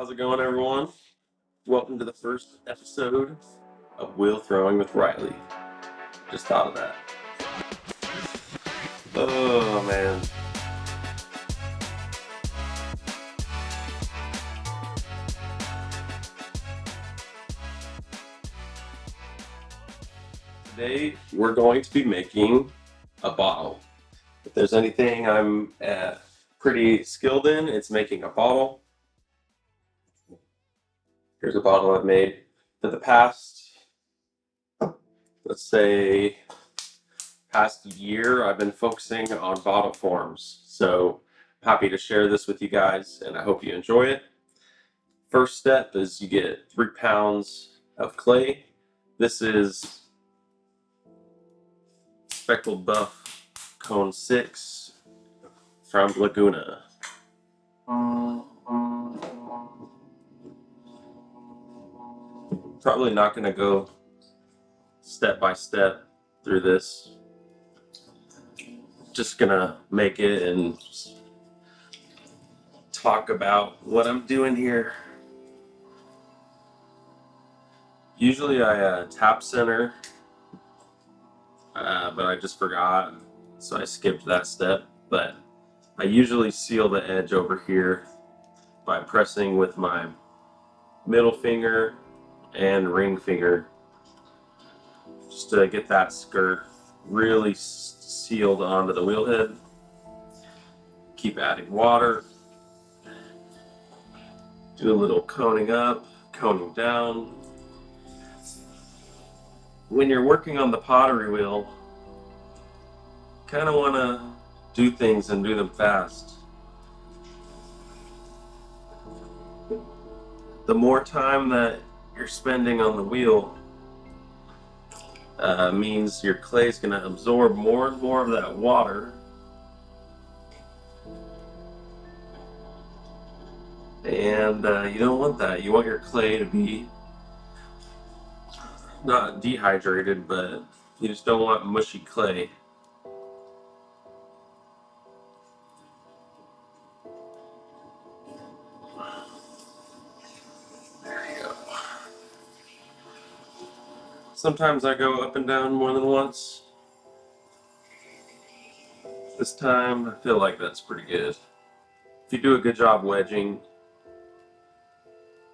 How's it going, everyone? Welcome to the first episode of Wheel Throwing with Riley. Just thought of that. Oh, man. Today, we're going to be making a bottle. If there's anything I'm pretty skilled in, it's making a bottle. Here's a bottle I've made for the past, let's say, past year. I've been focusing on bottle forms. So happy to share this with you guys, and I hope you enjoy it. First step is you get 3 pounds of clay. This is Speckled Buff Cone 6 from Laguna. Probably not going to go step by step through this. Just going to make it and talk about what I'm doing here. Usually I tap center, but I just forgot, so I skipped that step. But I usually seal the edge over here by pressing with my middle finger and ring finger, just to get that skirt really sealed onto the wheel head. Keep adding water. Do a little coning up, coning down. When you're working on the pottery wheel, kind of want to do things and do them fast. The more time that you're spending on the wheel means your clay is going to absorb more and more of that water, and you don't want that. You want your clay to be not dehydrated, but you just don't want mushy clay. There you go. Sometimes I go up and down more than once. This time I feel like that's pretty good. If you do a good job wedging,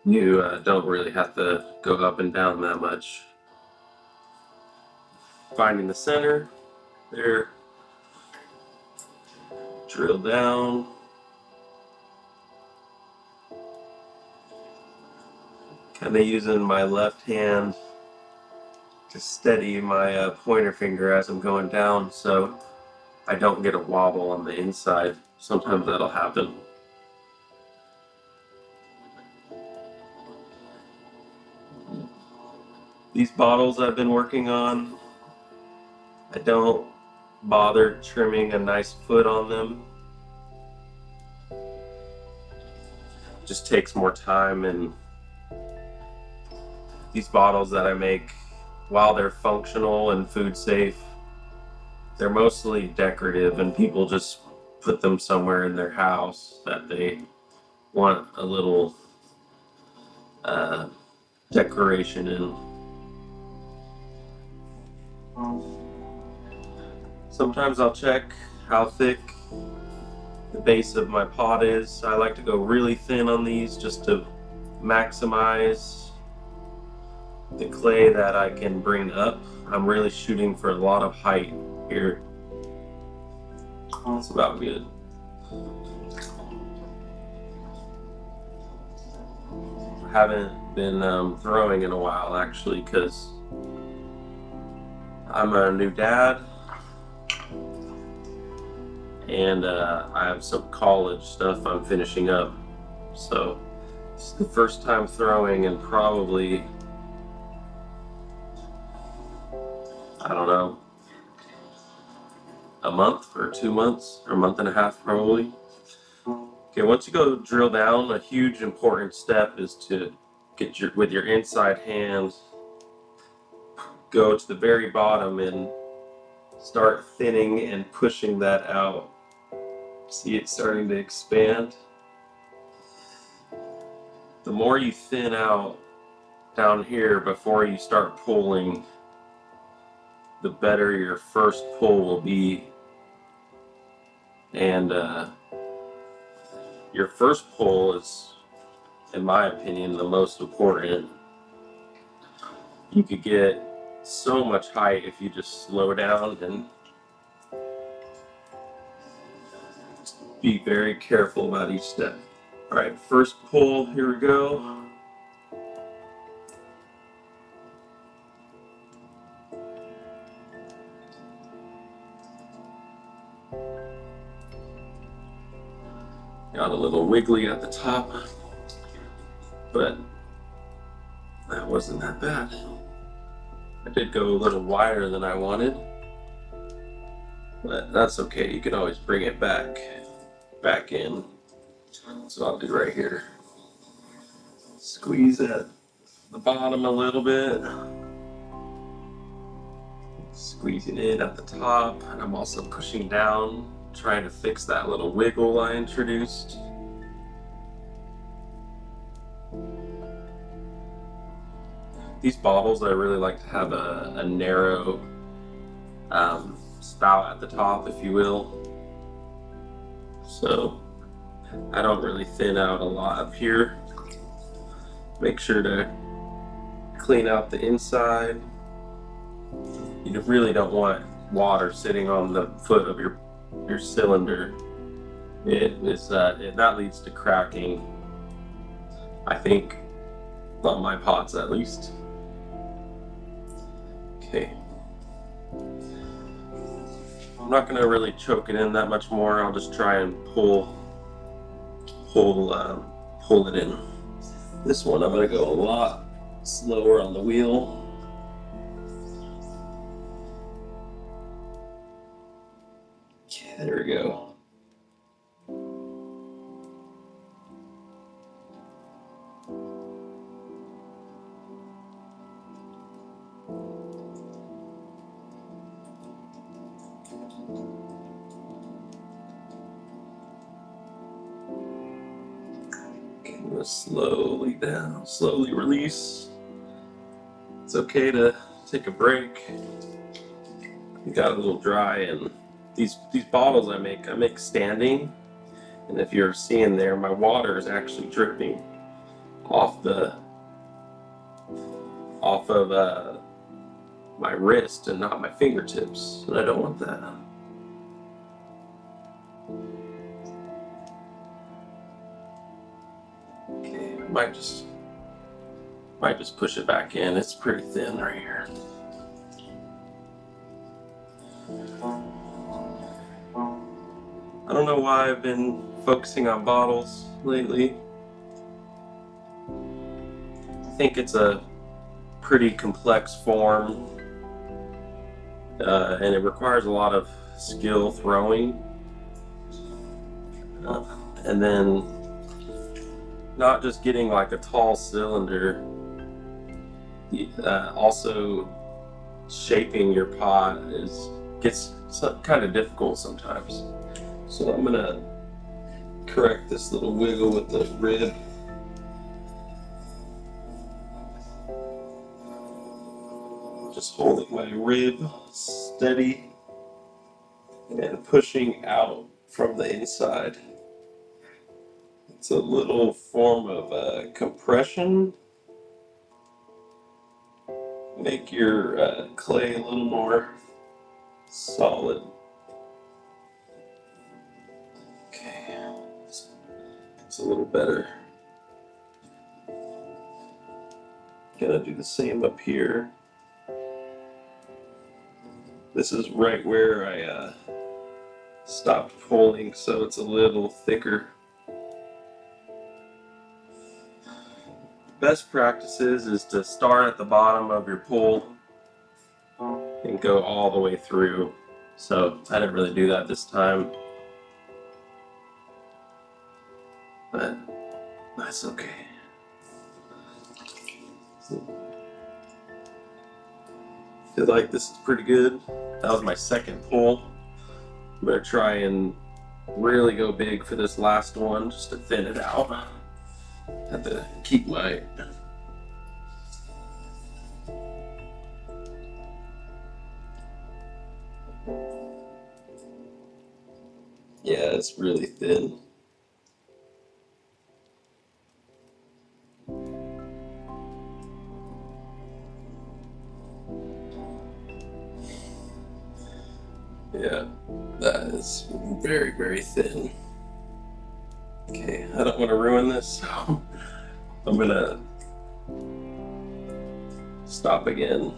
you don't really have to go up and down that much. Finding the center there, drill down, kind of using my left hand to steady my pointer finger as I'm going down, so I don't get a wobble on the inside. Sometimes that'll happen. These bottles I've been working on, I don't bother trimming a nice foot on them. It just takes more time, and these bottles that I make, while they're functional and food safe, they're mostly decorative, and people just put them somewhere in their house that they want a little decoration in. Sometimes I'll check how thick the base of my pot is. I like to go really thin on these just to maximize the clay that I can bring up. I'm really shooting for a lot of height here. That's about good. I haven't been throwing in a while, actually, because I'm a new dad, and I have some college stuff I'm finishing up. So it's the first time throwing in probably, I don't know, a month or 2 months or a month and a half probably. Okay, once you go drill down, a huge important step is to get with your inside hand, go to the very bottom and start thinning and pushing that out. See it starting to expand? the more you thin out down here before you start pulling, the better your first pull will be. And your first pull is, in my opinion, the most important. You could get so much height if you just slow down and be very careful about each step. All right, first pull, here we go. Got a little wiggly at the top, but that wasn't that bad. I did go a little wider than I wanted, but that's okay. You can always bring it back in. So I'll do right here. Squeeze at the bottom a little bit. Squeezing in at the top, and I'm also pushing down, trying to fix that little wiggle I introduced. These bottles, I really like to have a narrow spout at the top, if you will. So I don't really thin out a lot up here. Make sure to clean out the inside. You really don't want water sitting on the foot of your cylinder. That leads to cracking, I think, on my pots at least. Okay. I'm not going to really choke it in that much more. I'll just try and pull it in. This one I'm going to go a lot slower on the wheel. Okay, there we go. Slowly release. It's okay to take a break. It got a little dry, and these bottles I make standing, and if you're seeing there, my water is actually dripping off of my wrist and not my fingertips, and I don't want that. Might just push it back in. It's pretty thin right here. I don't know why I've been focusing on bottles lately. I think it's a pretty complex form, and it requires a lot of skill throwing, and then not just getting like a tall cylinder, also shaping your pot gets kind of difficult sometimes. So I'm gonna correct this little wiggle with the rib. Just holding my rib steady and pushing out from the inside. It's a little form of compression. Make your clay a little more solid. Okay, it's a little better. Gonna do the same up here. This is right where I stopped pulling, so it's a little thicker. Best practices is to start at the bottom of your pull and go all the way through. So I didn't really do that this time, but that's okay. I feel like this is pretty good. That was my second pull. I'm gonna try and really go big for this last one just to thin it out. Had to keep my yeah, it's really thin. Yeah, that is very, very thin. Okay, I don't want to ruin this, so I'm gonna stop again.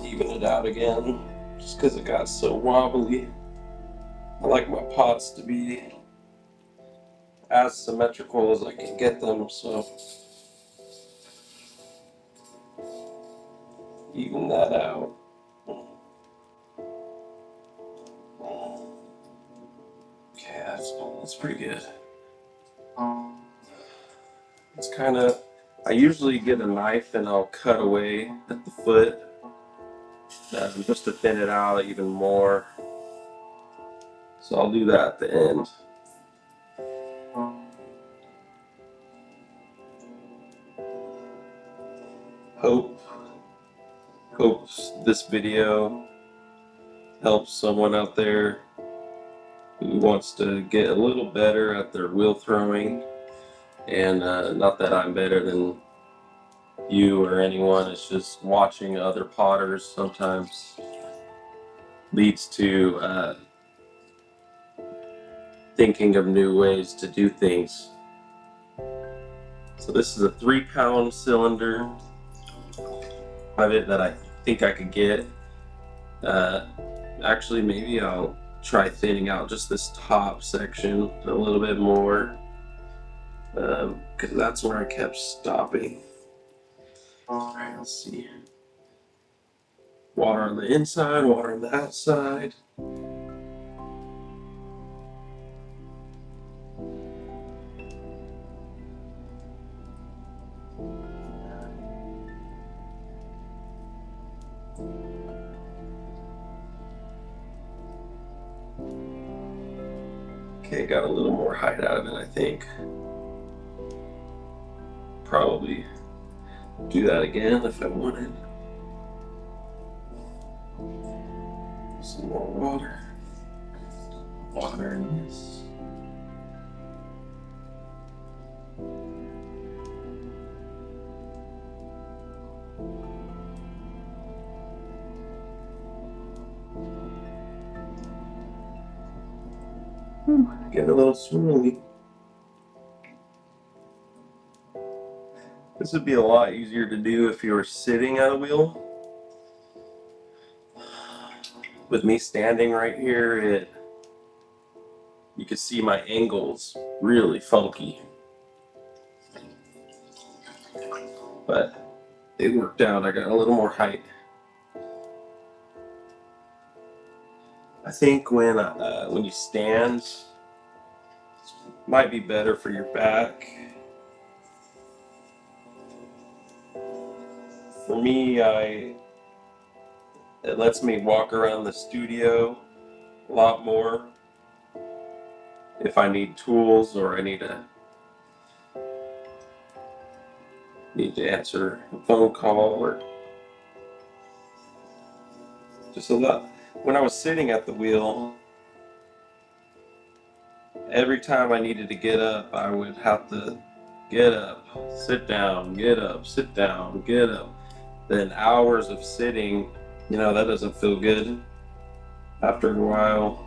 Even it out again, just because it got so wobbly. I like my pots to be as symmetrical as I can get them, so even that out. Okay, that's pretty good. It's kind of, I usually get a knife and I'll cut away at the foot just to thin it out even more. So I'll do that at the end. Hope this video helps someone out there who wants to get a little better at their wheel throwing. And not that I'm better than you or anyone, it's just watching other potters sometimes leads to thinking of new ways to do things. So this is a 3-pound cylinder of it that I think I could get. Actually, maybe I'll try thinning out just this top section a little bit more, because that's where I kept stopping. Alright, let's see. Water on the inside, water on the outside. Okay, got a little more height out of it, I think. Probably do that again if I wanted. Some more water. Water in this. Get a little swirly. This would be a lot easier to do if you were sitting at a wheel. With me standing right here, you can see my angles really funky. But it worked out. I got a little more height. I think when you stand, it might be better for your back. For me, it lets me walk around the studio a lot more if I need tools or I need to answer a phone call or just a lot. When I was sitting at the wheel, every time I needed to get up, I would have to get up, sit down, get up, sit down, get up. Then hours of sitting, that doesn't feel good after a while.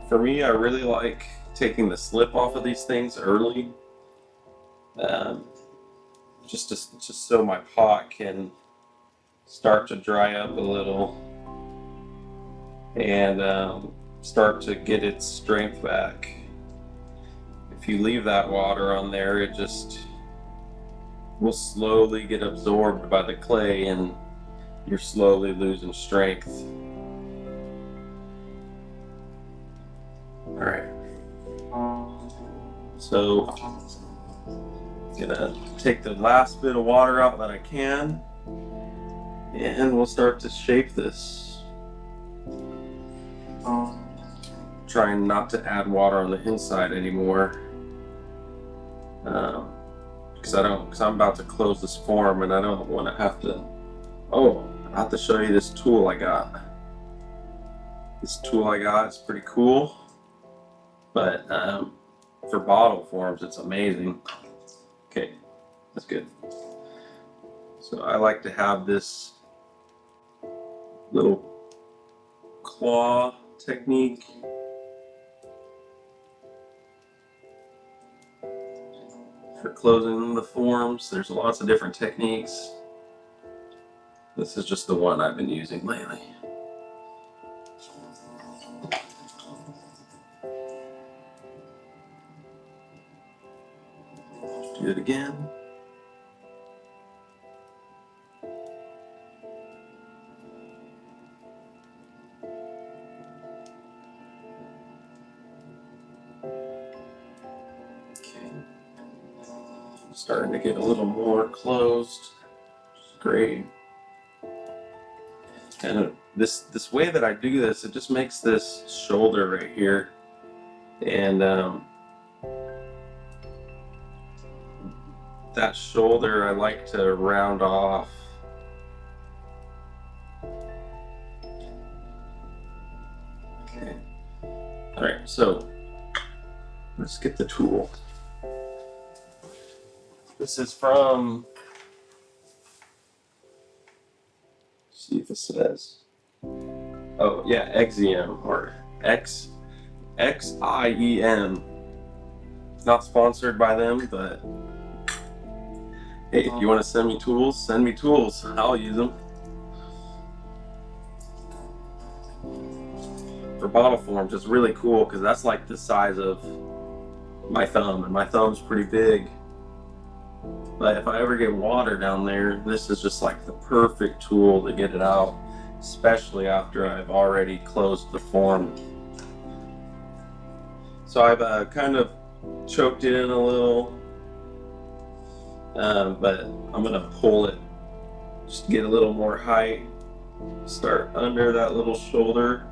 For me, I really like taking the slip off of these things early, just so my pot can start to dry up a little and start to get its strength back. If you leave that water on there, it just will slowly get absorbed by the clay and you're slowly losing strength. Alright, so I'm gonna take the last bit of water out that I can, and we'll start to shape this. Trying not to add water on the inside anymore, because I'm about to close this form and I don't want to have to. Oh, I have to show you this tool I got. This tool I got is pretty cool, but for bottle forms it's amazing. Okay, that's good. So I like to have this little claw technique. For closing the forms, there's lots of different techniques. This is just the one I've been using lately. Do it again. Okay. Starting to get a little more closed. Great. And this way that I do this, it just makes this shoulder right here, and that shoulder I like to round off. Okay. All right, so let's get the tool. This is from, see if it says, oh yeah, Xiem, or Xiem. Not sponsored by them, but hey, if you want to send me tools, send me tools. I'll use them. For bottle forms, it's really cool because that's like the size of my thumb, and my thumb's pretty big. But if I ever get water down there, this is just like the perfect tool to get it out, especially after I've already closed the form. So I've kind of choked it in a little, but I'm gonna pull it just to get a little more height. Start under that little shoulder,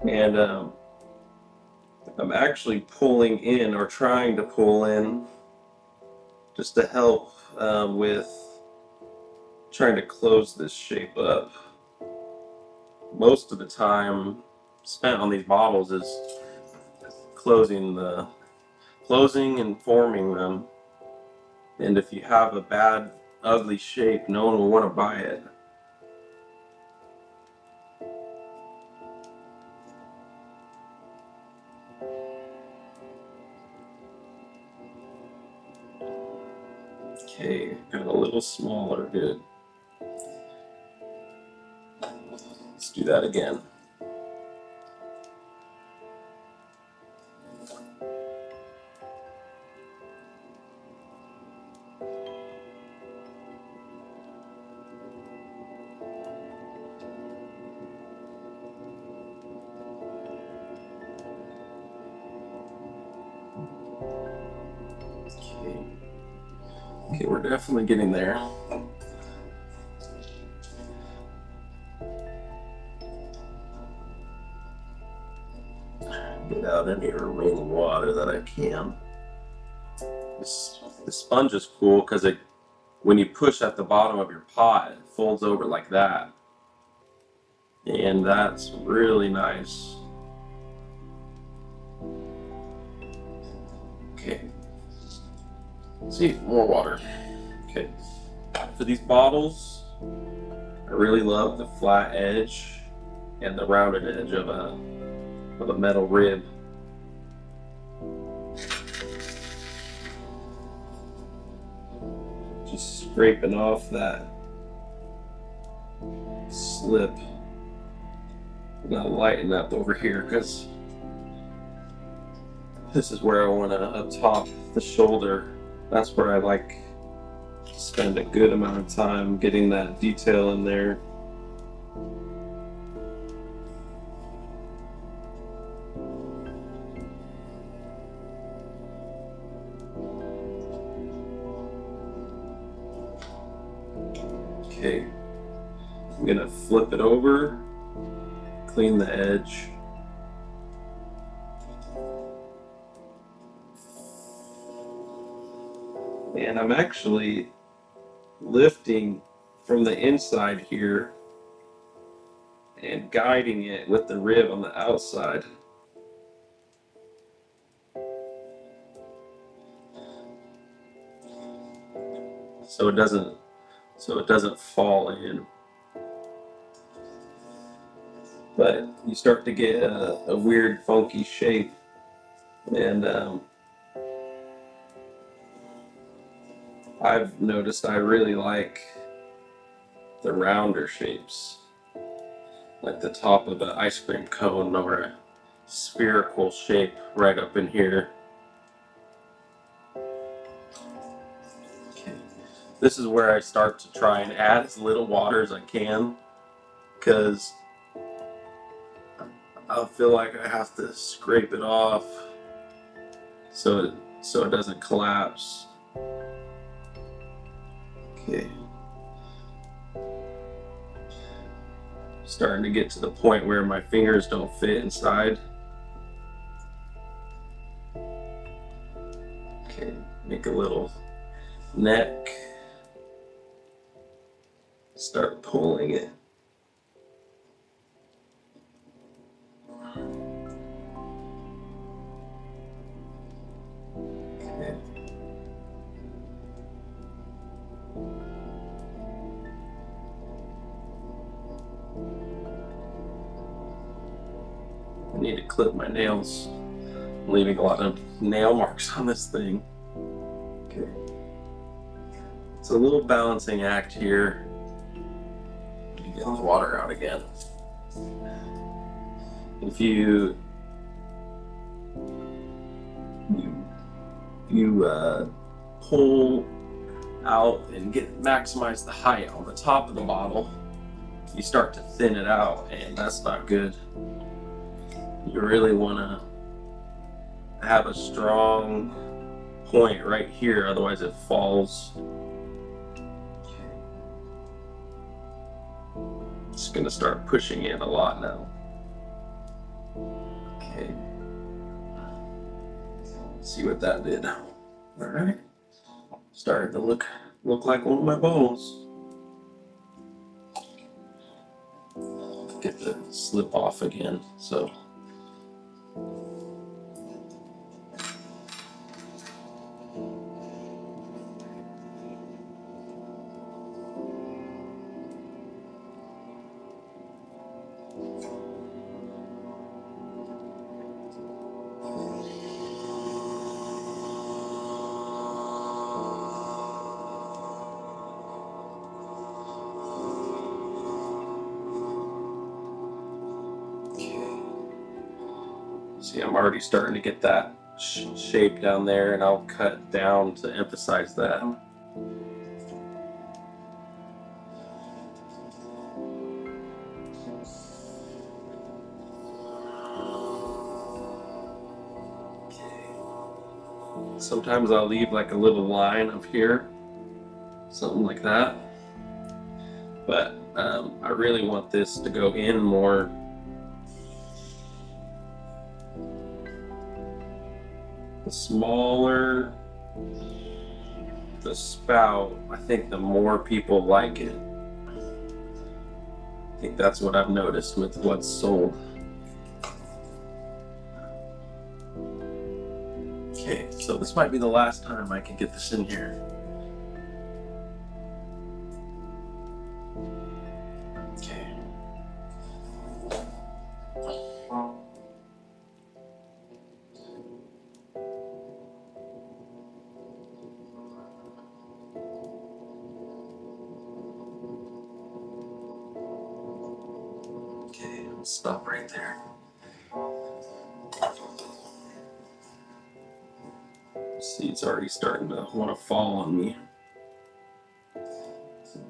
and I'm actually pulling in, or trying to pull in, just to help with trying to close this shape up. Most of the time spent on these bottles is closing and forming them. And if you have a bad, ugly shape, no one will want to buy it. Okay, got a little smaller, good. Let's do that again. Okay, we're definitely getting there. Get out any remaining water that I can. This sponge is cool because when you push at the bottom of your pot, it folds over like that. And that's really nice. Okay. See, more water. Okay. For these bottles, I really love the flat edge and the rounded edge of a metal rib. Just scraping off that slip. I'm gonna lighten up over here because this is where I want to up top the shoulder. That's where I like Spend a good amount of time getting that detail in there. Okay, I'm gonna flip it over, clean the edge. And I'm actually lifting from the inside here and guiding it with the rib on the outside. So it doesn't fall in. But you start to get a weird funky shape, and I've noticed I really like the rounder shapes, like the top of an ice cream cone or a spherical shape right up in here. Okay. This is where I start to try and add as little water as I can, because I feel like I have to scrape it off so it doesn't collapse. Okay. Starting to get to the point where my fingers don't fit inside. Okay, make a little neck. Start pulling it. Okay. I need to clip my nails. I'm leaving a lot of nail marks on this thing. Okay. It's a little balancing act here. Get the water out again. If you pull out and maximize the height on the top of the bottle, you start to thin it out, and that's not good. You really want to have a strong point right here, otherwise it falls. Just gonna start pushing in a lot now. Okay. See what that did. All right. Starting to look like one of my bottles. Get the slip off again. So. See, I'm already starting to get that shape down there, and I'll cut down to emphasize that. Sometimes I'll leave like a little line up here, something like that. But I really want this to go in more. The smaller the spout, I think the more people like it. I think that's what I've noticed with what's sold. Okay, so this might be the last time I can get this in here. Okay. Okay, I'll stop right there. See, it's already starting to want to fall on me.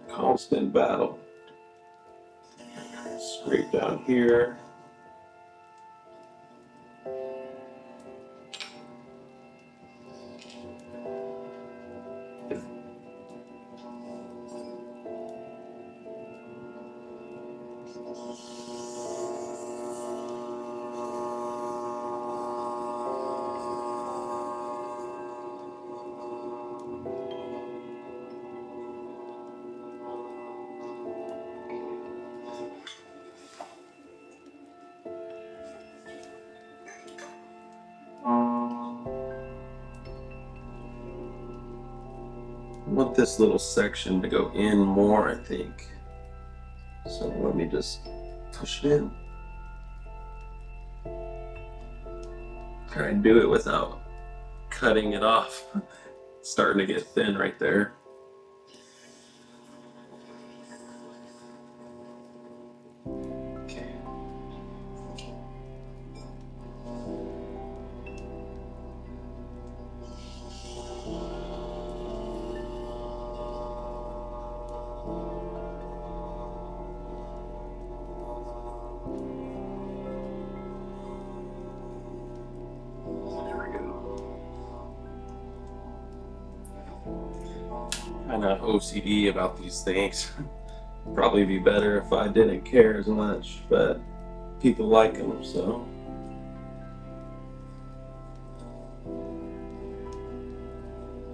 constant battle. Scrape down here. I want this little section to go in more, I think. So let me just push it in. Try and do it without cutting it off. It's starting to get thin right there. Okay. Kind of OCD about these things. Probably be better if I didn't care as much, but people like them, so.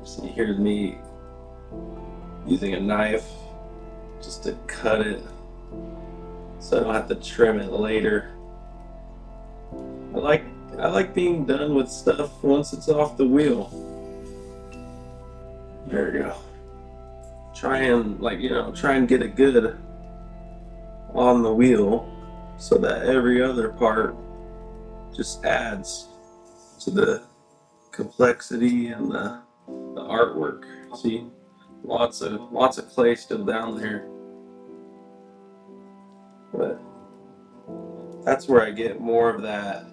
So here's me using a knife just to cut it so I don't have to trim it later. I like being done with stuff once it's off the wheel. There we go. Try and get it good on the wheel so that every other part just adds to the complexity and the artwork. See, lots of clay still down there, but that's where I get more of that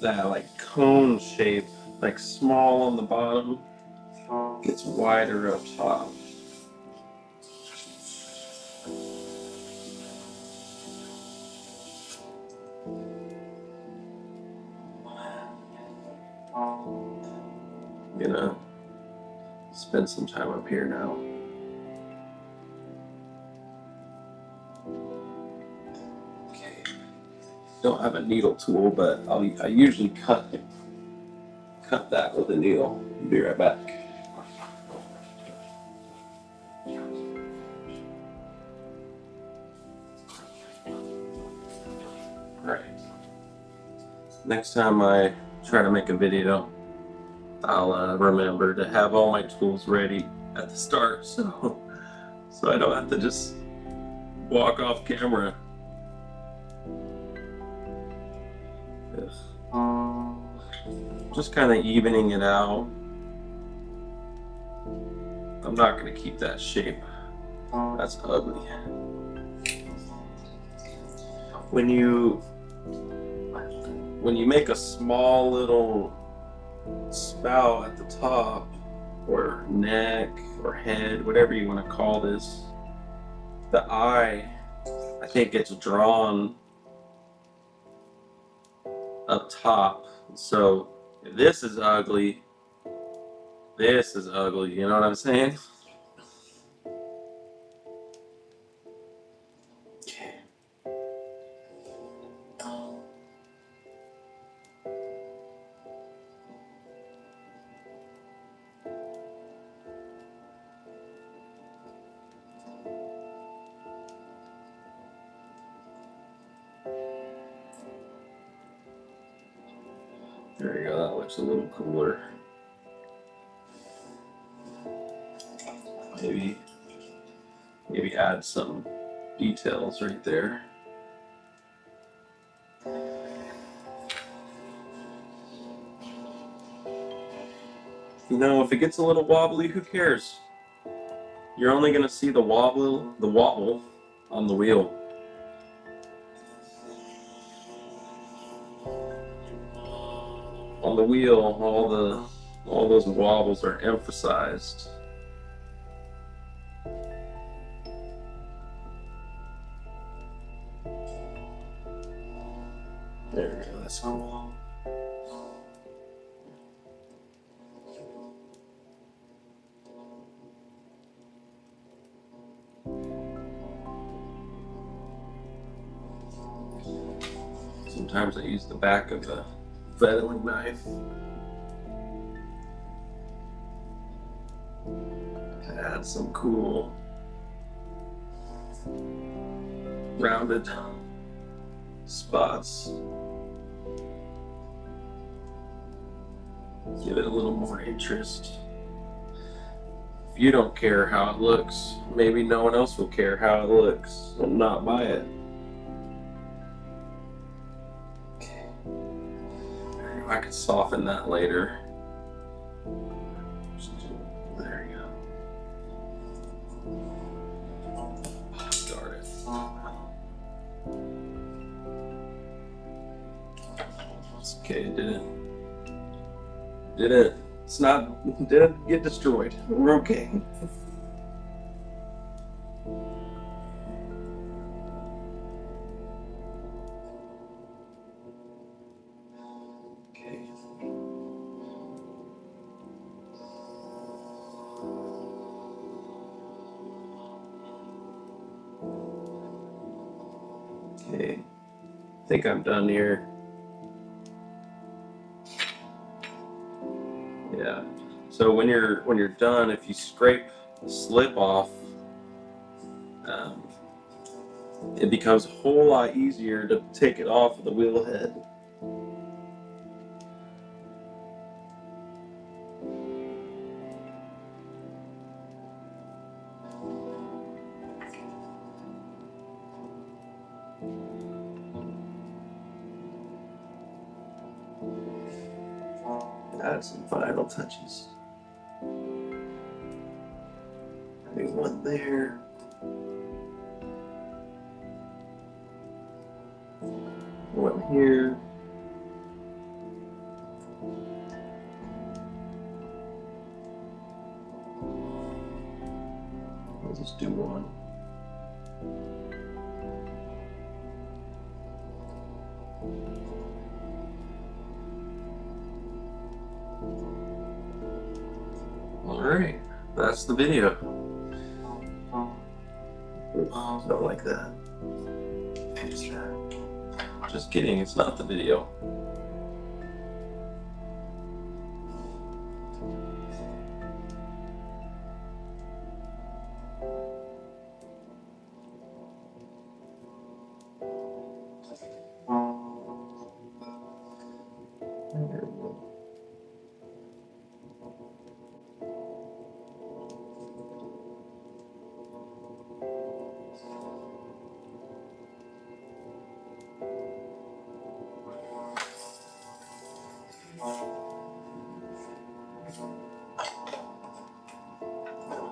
like cone shape, like small on the bottom, gets wider up top. I'm gonna spend some time up here now. Okay. Don't have a needle tool, but I usually cut that with a needle. I'll be right back. Alright. Next time I try to make a video, I'll remember to have all my tools ready at the start, so I don't have to just walk off camera. Just kind of evening it out. I'm not going to keep that shape. That's ugly. When you make a small little spout at the top, or neck, or head, whatever you want to call this, the eye, I think, gets drawn up top. So if this is ugly, this is ugly, you know what I'm saying? Okay. There you go, that looks a little cooler. Maybe add some details right there. You know, if it gets a little wobbly, who cares? You're only gonna see the wobble on the wheel. On the wheel, all those wobbles are emphasized. There we go, that's cool. Sometimes I use the back of the fettling knife. Add some cool rounded spots. Give it a little more interest. If you don't care how it looks, maybe no one else will care how it looks and not buy it. Okay. I can soften that later. There you go. Darn it. Okay, didn't get destroyed. We're okay. Okay. Okay. I think I'm done here. Yeah. So when you're done, if you scrape the slip off, it becomes a whole lot easier to take it off of the wheel head. Add some final touches. Maybe one there. One here. I'll just do one. Alright, that's the video. Don't like that. Just kidding, it's not the video.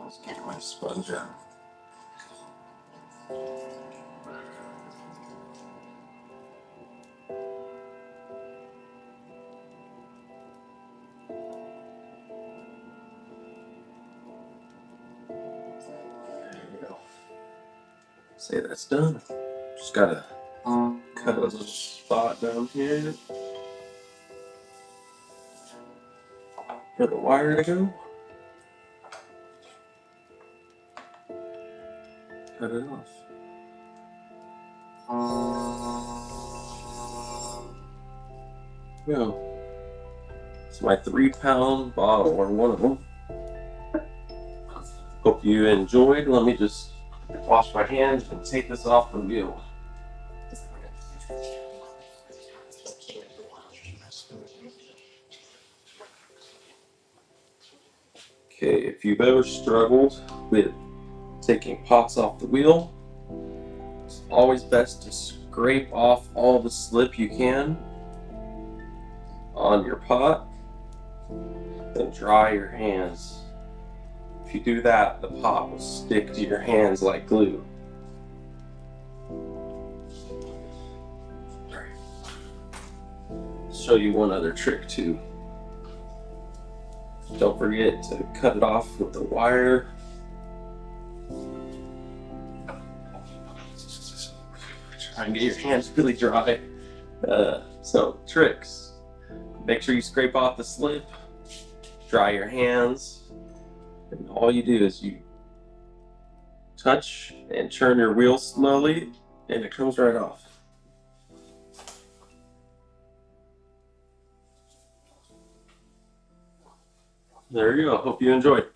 Let's get my sponge out. There we go. Say that's done. Just gotta cut a little spot down here for the wire to go. Cut it off. Go. It's my 3-pound bottle, or one of them. Hope you enjoyed. Let me just wash my hands and take this off the wheel. Okay, if you've ever struggled with taking pots off the wheel, it's always best to scrape off all the slip you can on your pot, then dry your hands. If you do that, the pot will stick to your hands like glue. I'll show you one other trick too. Don't forget to cut it off with the wire. Try and get your hands really dry. So, tricks. Make sure you scrape off the slip, dry your hands, and all you do is you touch and turn your wheel slowly, and it comes right off. There you go. Hope you enjoyed.